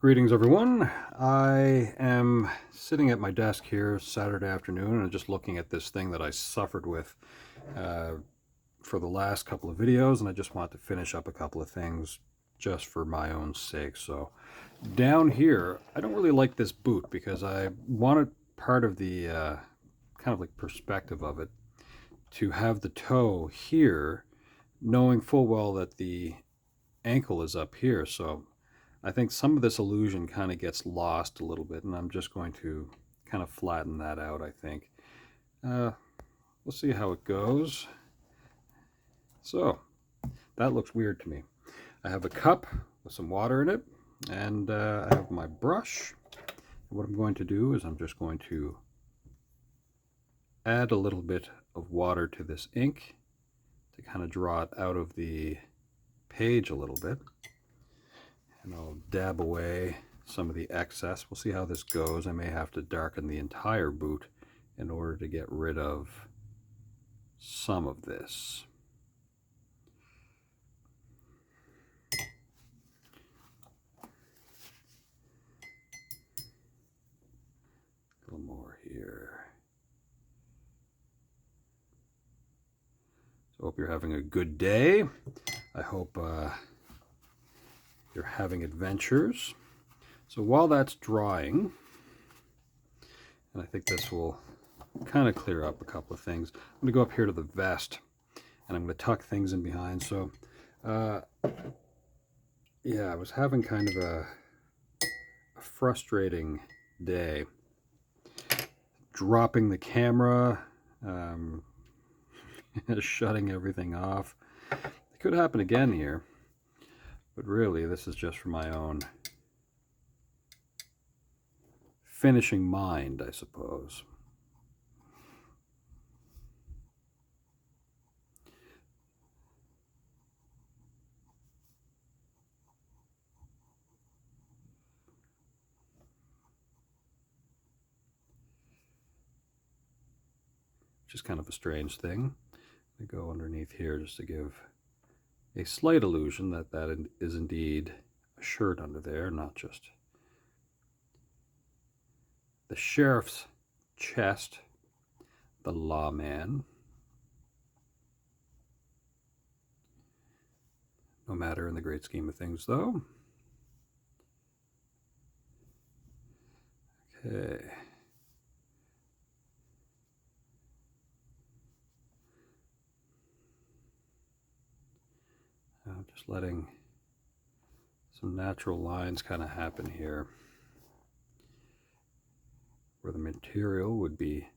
Greetings, everyone. I am sitting at my desk here Saturday afternoon and just looking at this thing that I suffered with for the last couple of videos, and I just want to finish up a couple of things just for my own sake. So down here, I don't really like this boot because I wanted part of the kind of like perspective of it to have the toe here, knowing full well that the ankle is up here. So I think some of this illusion kind of gets lost a little bit, and I'm just going to kind of flatten that out, I think. We'll see how it goes. So, that looks weird to me. I have a cup with some water in it, and I have my brush. What I'm going to do is I'm just going to add a little bit of water to this ink to kind of draw it out of the page a little bit. And I'll dab away some of the excess. We'll see how this goes. I may have to darken the entire boot in order to get rid of some of this. A little more here. So I hope you're having a good day. I hope you're having adventures. So while that's drying, and I think this will kind of clear up a couple of things, I'm going to go up here to the vest, and I'm going to tuck things in behind. So, yeah, I was having kind of a frustrating day. Dropping the camera, shutting everything off. It could happen again here, but really this is just for my own finishing mind, I suppose. Which is kind of a strange thing. I go underneath here just to give a slight illusion that that is indeed a shirt under there, not just the sheriff's chest, the lawman. No matter in the great scheme of things, though. Okay. Just letting some natural lines kind of happen here, where the material would be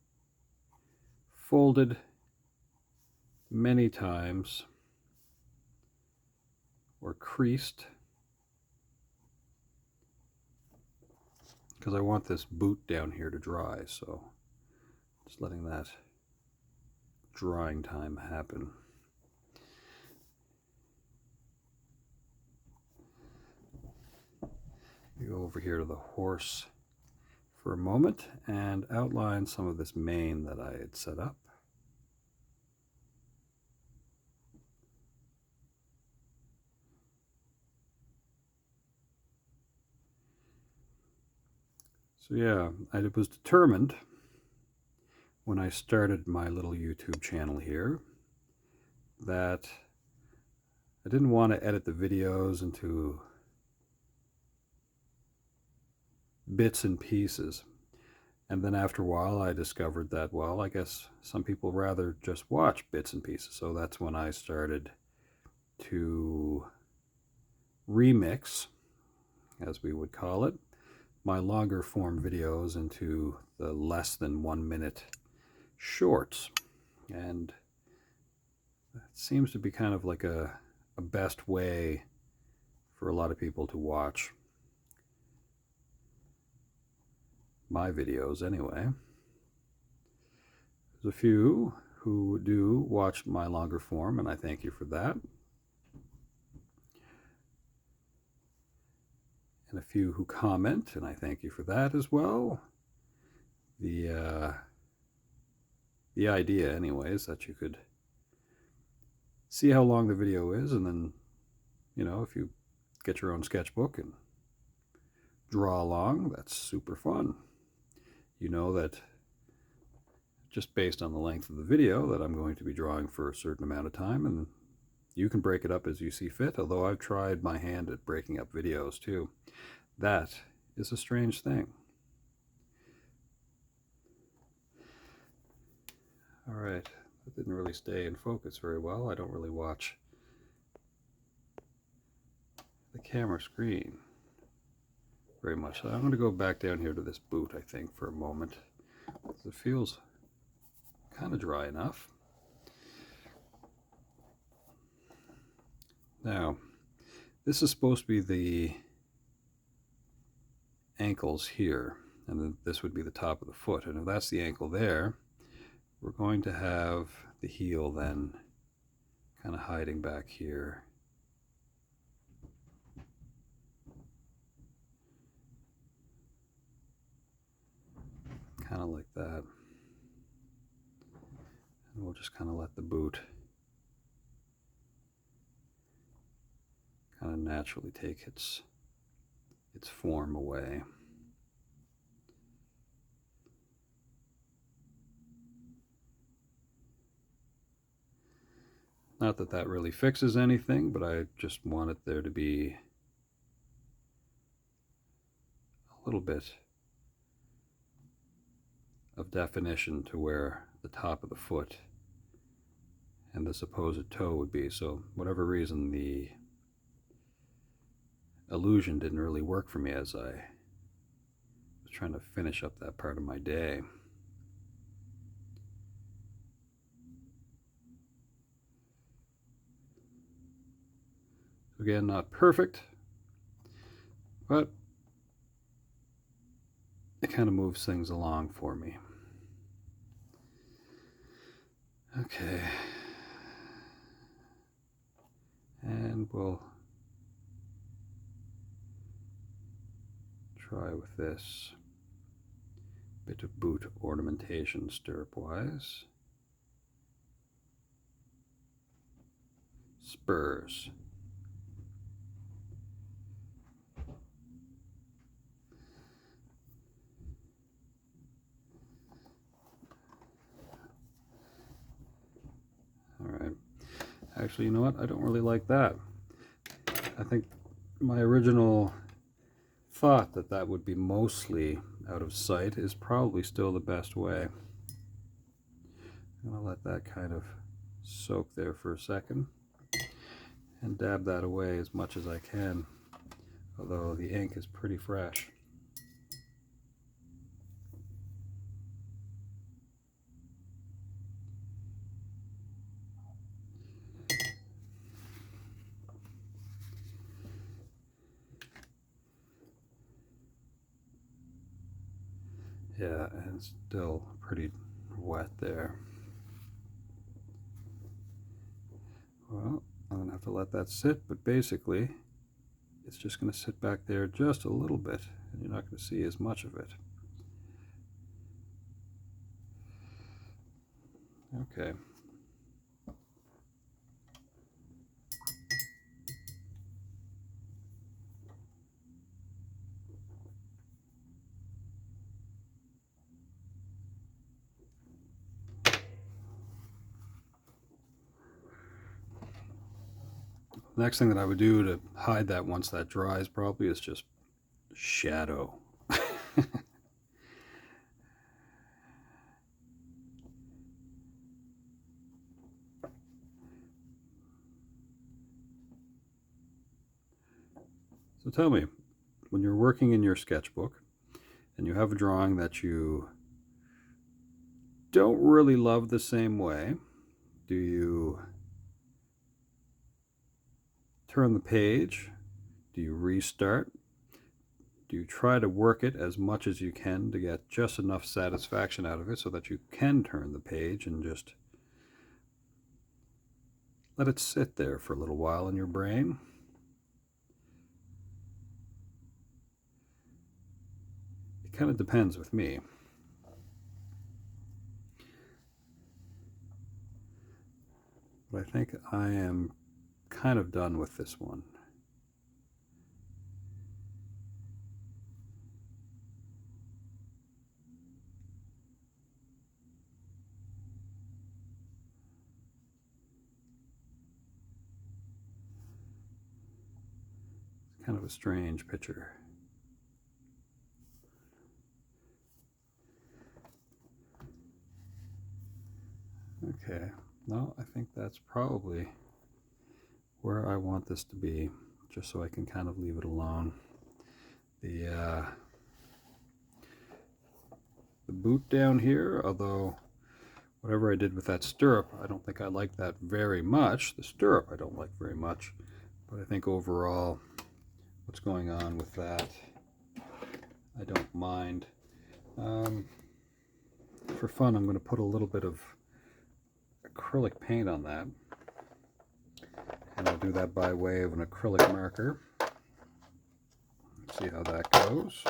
folded many times or creased, because I want this boot down here to dry, so just letting that drying time happen. You go over here to the horse for a moment and outline some of this mane that I had set up. So yeah, I was determined when I started my little YouTube channel here that I didn't want to edit the videos into bits and pieces. And then after a while I discovered that, well, I guess some people rather just watch bits and pieces. So that's when I started to remix, as we would call it, my longer form videos into the less than 1 minute shorts. And that seems to be kind of like a best way for a lot of people to watch my videos anyway. There's a few who do watch my longer form, and I thank you for that. And a few who comment, and I thank you for that as well. The idea, anyways, that you could see how long the video is, and then, you know, if you get your own sketchbook and draw along, that's super fun. You know that just based on the length of the video that I'm going to be drawing for a certain amount of time, and you can break it up as you see fit, although I've tried my hand at breaking up videos too. That is a strange thing. All right, that didn't really stay in focus very well. I don't really watch the camera screen very much. So I'm going to go back down here to this boot, I think, for a moment, because it feels kind of dry enough. Now, this is supposed to be the ankles here, and then this would be the top of the foot. And if that's the ankle there, we're going to have the heel then kind of hiding back here. Kind of like that. And we'll just kind of let the boot kind of naturally take its form away. Not that that really fixes anything, but I just want it there to be a little bit of definition to where the top of the foot and the supposed toe would be. So whatever reason, the illusion didn't really work for me as I was trying to finish up that part of my day. Again, not perfect, but it kind of moves things along for me. Okay. And we'll try with this bit of boot ornamentation stirrup-wise. Spurs. All right. Actually, you know what? I don't really like that. I think my original thought that that would be mostly out of sight is probably still the best way. I'm going to let that kind of soak there for a second and dab that away as much as I can, although the ink is pretty fresh. Yeah, and it's still pretty wet there. Well, I'm going to have to let that sit, but basically it's just going to sit back there just a little bit, and you're not going to see as much of it. Okay. Next thing that I would do to hide that once that dries probably is just shadow. So tell me, when you're working in your sketchbook and you have a drawing that you don't really love the same way, do you turn the page? Do you restart? Do you try to work it as much as you can to get just enough satisfaction out of it so that you can turn the page and just let it sit there for a little while in your brain? It kind of depends with me. But I think I am kind of done with this one. kind of a strange picture. Okay, no, I think that's probably where I want this to be, just so I can kind of leave it alone. The boot down here, although whatever I did with that stirrup, I don't think I like that very much. The stirrup I don't like very much, but I think overall what's going on with that, I don't mind. For fun, I'm going to put a little bit of acrylic paint on that, and I'll do that by way of an acrylic marker. Let's see how that goes.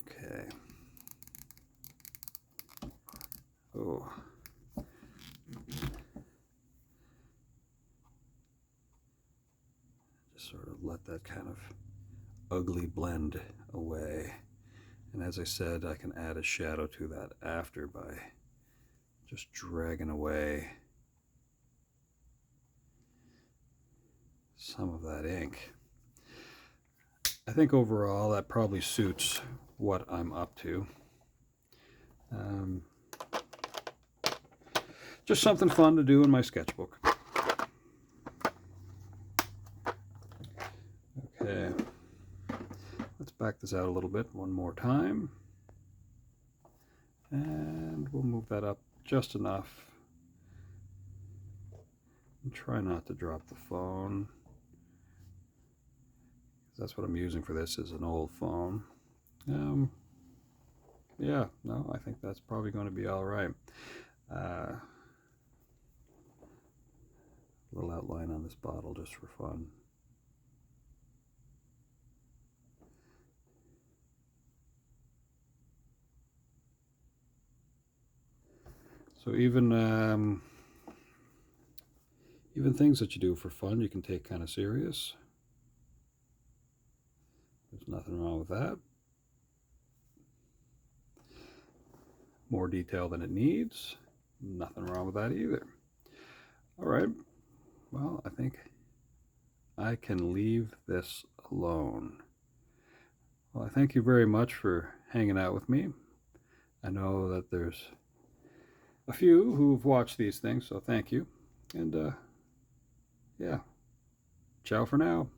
Okay. Oh. Just sort of let that kind of ugly blend away. And as I said, I can add a shadow to that after by just dragging away some of that ink. I think overall that probably suits what I'm up to. Just something fun to do in my sketchbook. Okay, let's back this out a little bit one more time. And we'll move that up just enough. And try not to drop the phone. That's what I'm using for this, is an old phone. Yeah, no, I think that's probably going to be all right. A little outline on this bottle just for fun. So even things that you do for fun, you can take kind of serious. There's nothing wrong with that. More detail than it needs. Nothing wrong with that either. All right. Well, I think I can leave this alone. Well, I thank you very much for hanging out with me. I know that there's a few who've watched these things, so thank you. And yeah, ciao for now.